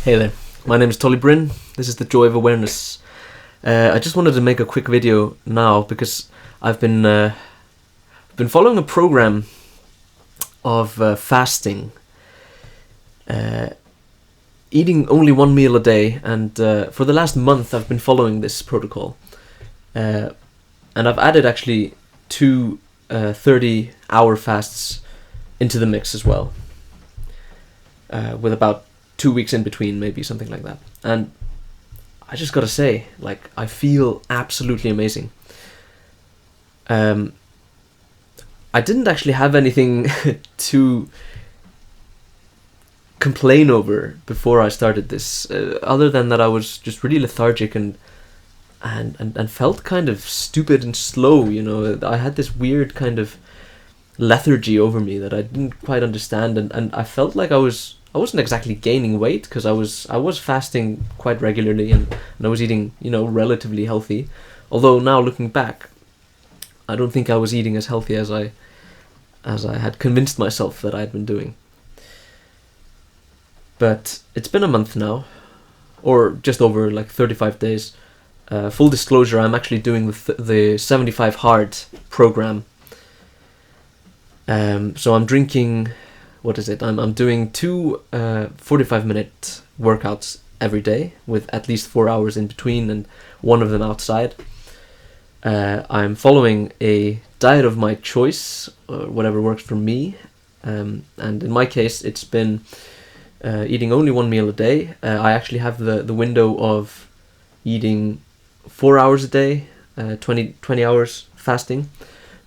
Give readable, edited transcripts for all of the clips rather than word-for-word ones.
Hey there, my name is Tolly Bryn. This is the Joy of Awareness. I just wanted to make a quick video now because I've been following a program of fasting, eating only one meal a day, and for the last month I've been following this protocol, and I've added actually two 30-hour fasts into the mix as well, with about 2 weeks in between, maybe something like that. And I just gotta say, like, I feel absolutely amazing. I didn't actually have anything to complain over before I started this, other than that I was just really lethargic and felt kind of stupid and slow. You know, I had this weird kind of lethargy over me that I didn't quite understand, and I felt like I wasn't exactly gaining weight because I was fasting quite regularly and I was eating, relatively healthy. Although now looking back, I don't think I was eating as healthy as I had convinced myself that I had been doing. But it's been a month now, or just over like 35 days. Full disclosure, I'm actually doing the 75 hard program. So I'm drinking. What is it? I'm doing two 45-minute workouts every day with at least 4 hours in between and one of them outside. I'm following a diet of my choice, or whatever works for me. And in my case, it's been eating only one meal a day. I actually have the window of eating 4 hours a day, 20 hours fasting.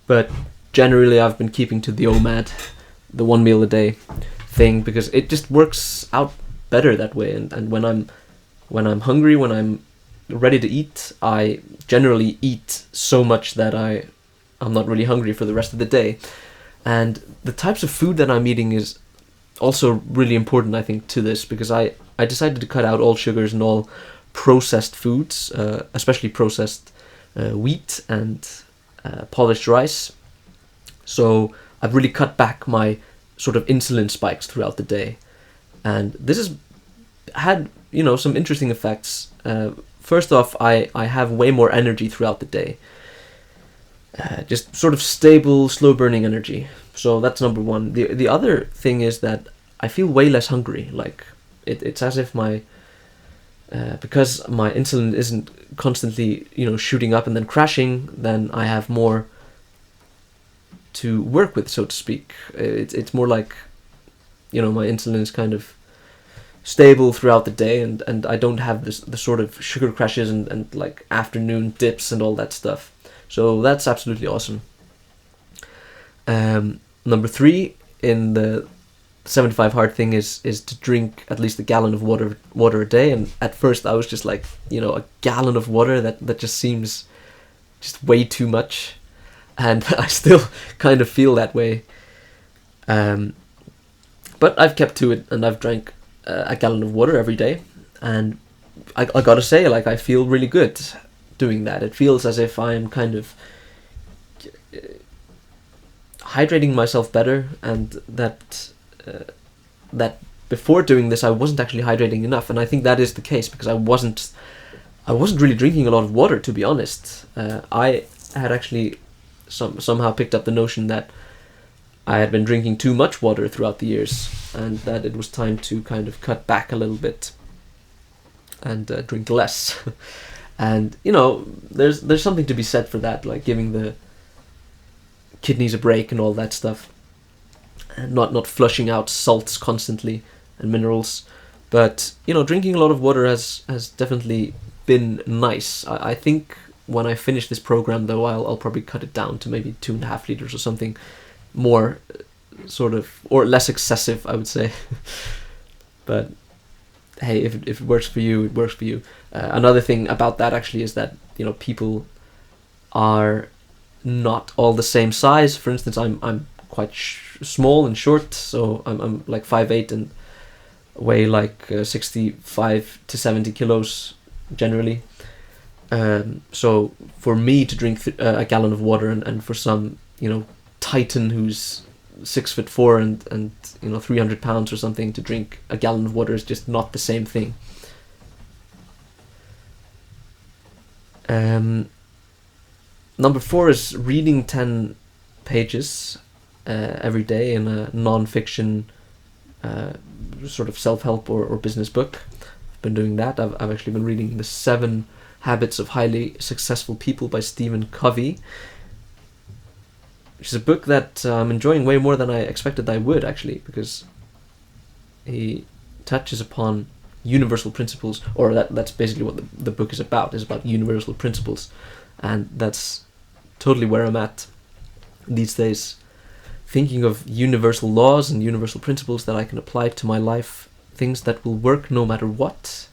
But generally, I've been keeping to the OMAD, the 1 meal a day thing, because it just works out better that way. And when I'm hungry, when I'm ready to eat, I generally eat so much that I'm not really hungry for the rest of the day. And the types of food that I'm eating is also really important, I think, to this, because I decided to cut out all sugars and all processed foods, especially processed wheat and polished rice. So I've really cut back my sort of insulin spikes throughout the day. And this has had, some interesting effects. First off, I have way more energy throughout the day. Just sort of stable, slow-burning energy. So that's number one. The other thing is that I feel way less hungry. Like, it's as if because my insulin isn't constantly, shooting up and then crashing, then I have more to work with, so to speak. It's more like, my insulin is kind of stable throughout the day, and I don't have the sort of sugar crashes and like afternoon dips and all that stuff. So that's absolutely awesome. Number 3 in the 75 hard thing is to drink at least a gallon of water a day. And at first I was just like, a gallon of water, that just seems just way too much. And I still kind of feel that way. But I've kept to it, and I've drank a gallon of water every day. And I gotta say, like, I feel really good doing that. It feels as if I'm kind of hydrating myself better, and that before doing this I wasn't actually hydrating enough. And I think that is the case, because I wasn't really drinking a lot of water, to be honest. I had actually somehow picked up the notion that I had been drinking too much water throughout the years, and that it was time to kind of cut back a little bit and drink less. And there's something to be said for that, like giving the kidneys a break and all that stuff, and not flushing out salts constantly and minerals. But drinking a lot of water has definitely been nice. I think when I finish this program, though, I'll probably cut it down to maybe 2.5 liters or something more, sort of, or less excessive, I would say. But hey, if it works for you, it works for you. Another thing about that actually is that people are not all the same size. For instance, I'm quite small and short, so I'm like 5'8" and weigh like 65 to 70 kilos generally. So for me to drink a gallon of water, and for some titan who's 6'4" and 300 pounds or something to drink a gallon of water is just not the same thing. Number 4 is reading 10 pages every day in a non-fiction sort of self-help or business book. I've been doing that. I've actually been reading The 7 Habits of Highly Successful People by Stephen Covey, which is a book that I'm enjoying way more than I expected I would, actually, because he touches upon universal principles, or that's basically what the book is about universal principles, and that's totally where I'm at these days, thinking of universal laws and universal principles that I can apply to my life, things that will work no matter what,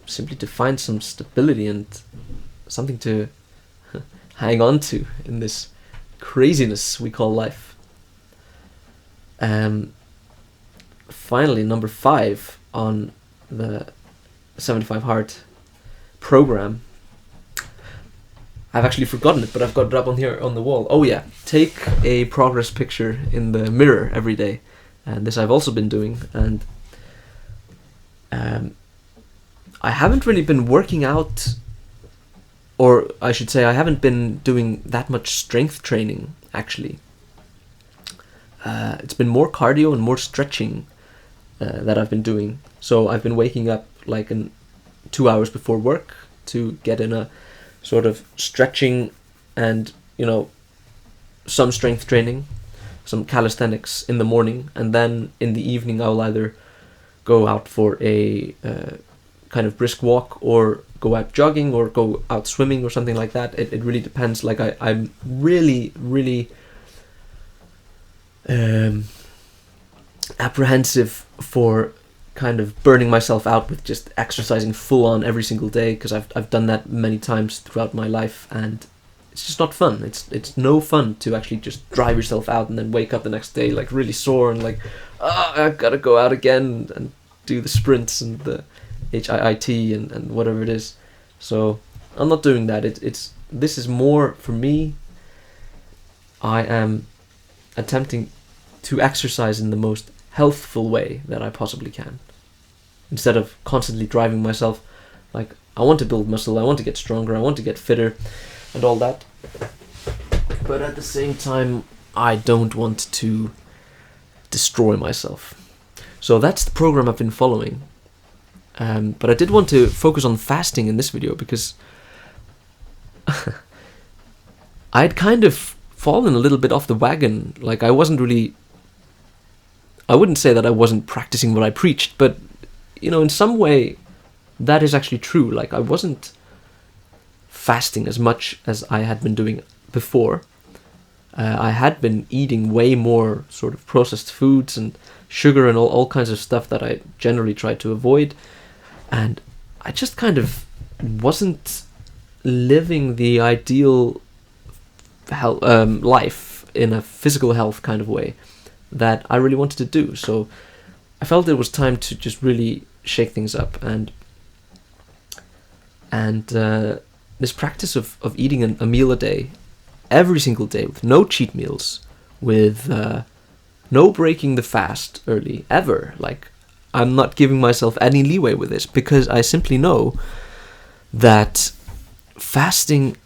simply to find some stability and something to hang on to in this craziness we call life. Finally, number 5 on the 75 Hard program. I've actually forgotten it, but I've got it up on here on the wall. Oh yeah, take a progress picture in the mirror every day. And this I've also been doing, and I haven't really been working out, or I should say I haven't been doing that much strength training, actually. It's been more cardio and more stretching that I've been doing. So I've been waking up like 2 hours before work to get in a sort of stretching and, some strength training, some calisthenics in the morning, and then in the evening I'll either go out for a kind of brisk walk, or go out jogging, or go out swimming, or something like that. It really depends. Like I'm really, really apprehensive for kind of burning myself out with just exercising full on every single day, because I've done that many times throughout my life, and it's just not fun. It's no fun to actually just drive yourself out and then wake up the next day like really sore and like, I've got to go out again and do the sprints and the HIIT and whatever it is. So I'm not doing that. This is more for me. I am attempting to exercise in the most healthful way that I possibly can, instead of constantly driving myself. Like, I want to build muscle, I want to get stronger, I want to get fitter and all that, but at the same time I don't want to destroy myself. So that's the program I've been following. But I did want to focus on fasting in this video, because I'd kind of fallen a little bit off the wagon. Like, I wouldn't say that I wasn't practicing what I preached, but in some way that is actually true. Like, I wasn't fasting as much as I had been doing before. I had been eating way more sort of processed foods and sugar and all kinds of stuff that I generally try to avoid, and I just kind of wasn't living the ideal life in a physical health kind of way that I really wanted to do. So I felt it was time to just really shake things up, and this practice of eating a meal a day, every single day, with no cheat meals, with no breaking the fast early, ever. Like, I'm not giving myself any leeway with this, because I simply know that fasting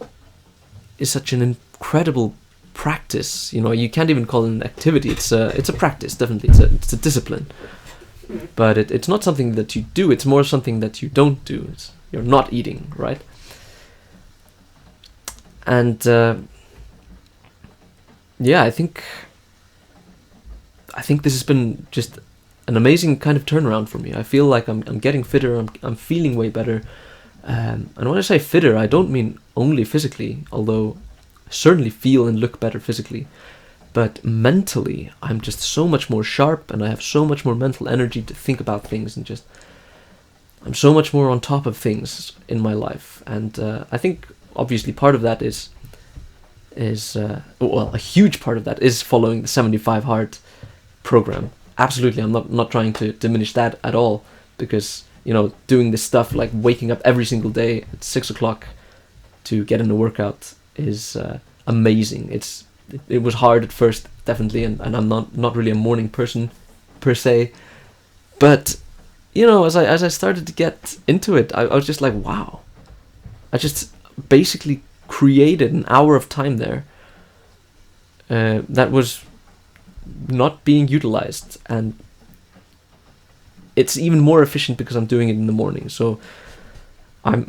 is such an incredible practice. You can't even call it an activity. It's a practice, definitely. It's a discipline, but it's not something that you do. It's more something that you don't do. You're not eating, right? And I think this has been just an amazing kind of turnaround for me. I feel like I'm getting fitter. I'm feeling way better. And when I say fitter, I don't mean only physically, although I certainly feel and look better physically. But mentally, I'm just so much more sharp, and I have so much more mental energy to think about things, and just I'm so much more on top of things in my life. And I think obviously part of that is a huge part of that is following the 75 Hard program. Absolutely, I'm not trying to diminish that at all, because doing this stuff, like waking up every single day at 6 o'clock to get in a workout, is amazing. It's it was hard at first, definitely, and I'm not really a morning person per se, but as I started to get into it, I was just like, wow, I just basically created an hour of time there that was not being utilized, and it's even more efficient because I'm doing it in the morning. So I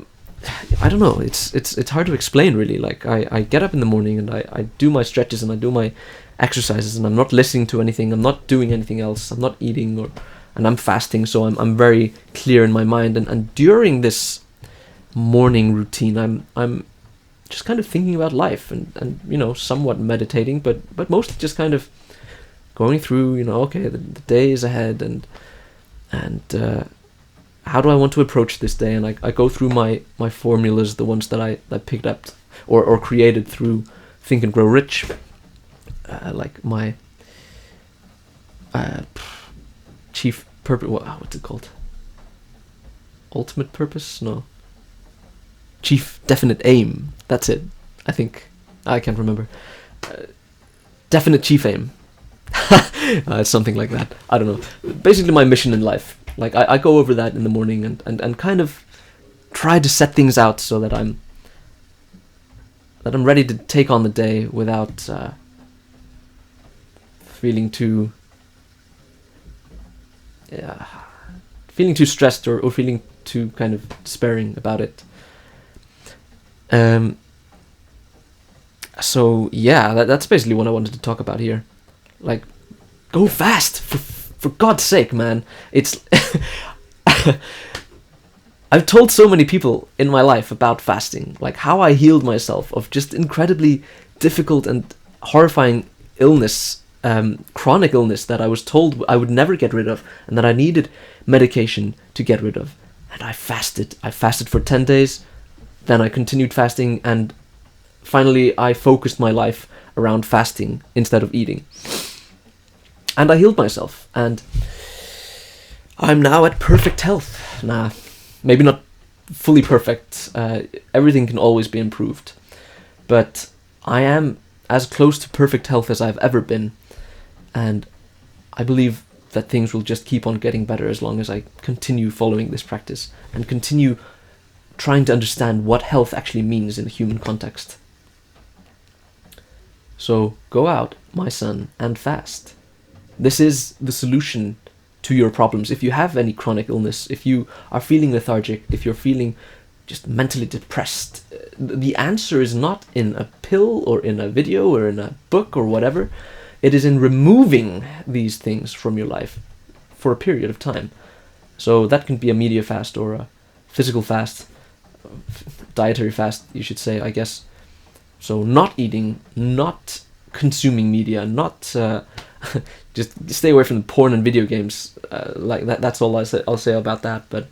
don't know, it's hard to explain, really. Like, I get up in the morning and I do my stretches and I do my exercises, and I'm not listening to anything, I'm not doing anything else, I'm not eating, and I'm fasting, so I'm very clear in my mind, and during this morning routine, I'm just kind of thinking about life, and somewhat meditating, but mostly just kind of going through, okay, the day is ahead, and how do I want to approach this day? And I go through my formulas, the ones that I picked up or created through Think and Grow Rich, like my chief purpose. What's it called? Ultimate purpose? No. Chief definite aim. That's it. I think. I can't remember. Definite chief aim. Something like that. I don't know. Basically, my mission in life. Like, I go over that in the morning and kind of try to set things out so that I'm ready to take on the day without feeling too stressed or feeling too kind of despairing about it. So yeah, that's basically what I wanted to talk about here. Like, go fast, for God's sake, man. It's I've told so many people in my life about fasting, like how I healed myself of just incredibly difficult and horrifying illness, chronic illness that I was told I would never get rid of, and that I needed medication to get rid of. And I fasted. I fasted for 10 days, then I continued fasting, and finally I focused my life around fasting instead of eating. And I healed myself, and I'm now at perfect health. Nah, maybe not fully perfect. Everything can always be improved. But I am as close to perfect health as I've ever been. And I believe that things will just keep on getting better as long as I continue following this practice and continue trying to understand what health actually means in a human context. So go out, my son, and fast. This is the solution to your problems. If you have any chronic illness, if you are feeling lethargic, if you're feeling just mentally depressed, the answer is not in a pill or in a video or in a book or whatever. It is in removing these things from your life for a period of time. So that can be a media fast or a physical fast, dietary fast, you should say, I guess. So not eating, not consuming media, not just stay away from the porn and video games. Like that. That's all I'll say about that. But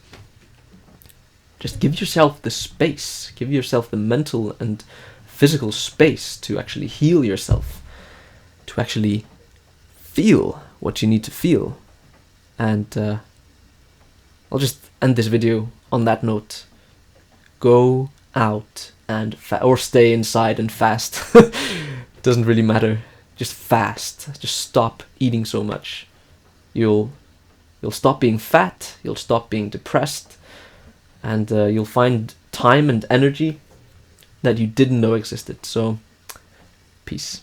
just give yourself the space, give yourself the mental and physical space to actually heal yourself, to actually feel what you need to feel. And I'll just end this video on that note. Go out and or stay inside and fast. Doesn't really matter. Just fast. Just stop eating so much. You'll stop being fat. You'll stop being depressed, and you'll find time and energy that you didn't know existed. So, peace.